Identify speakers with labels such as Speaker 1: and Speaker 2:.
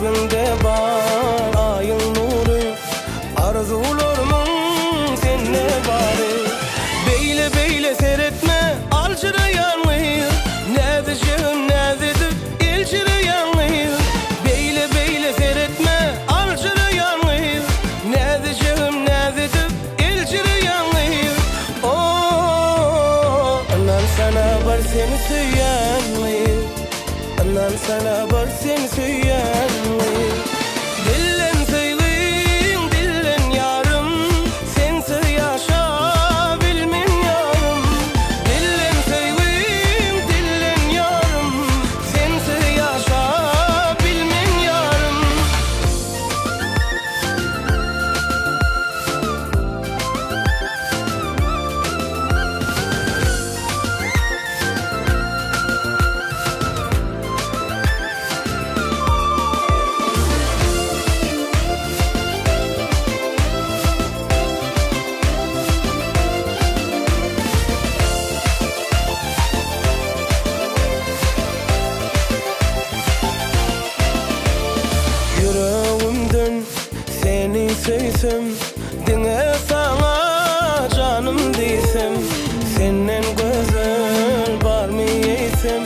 Speaker 1: gözünde bar ayın nuru, arzularımın seninle bari. Beyle beyle seyretme alçırayanlığı, ne diyeceğim ne dedim ilçireyanlığı. Beyle beyle seyretme alçırayanlığı, ne diyeceğim ne dedim ilçireyanlığı. Oh, anan sana var seni söyleyenliği, anan sana var seni söyleyenliği. Dillen söyleyeyim dillen yarım, sensiz yaşayabilmem yarım. Dillen söyleyeyim dillen yarım, sensiz yaşayabilmem yarım. Yüreğimden seni söysem, dine sana canım desem, senden güzel var mı yesem.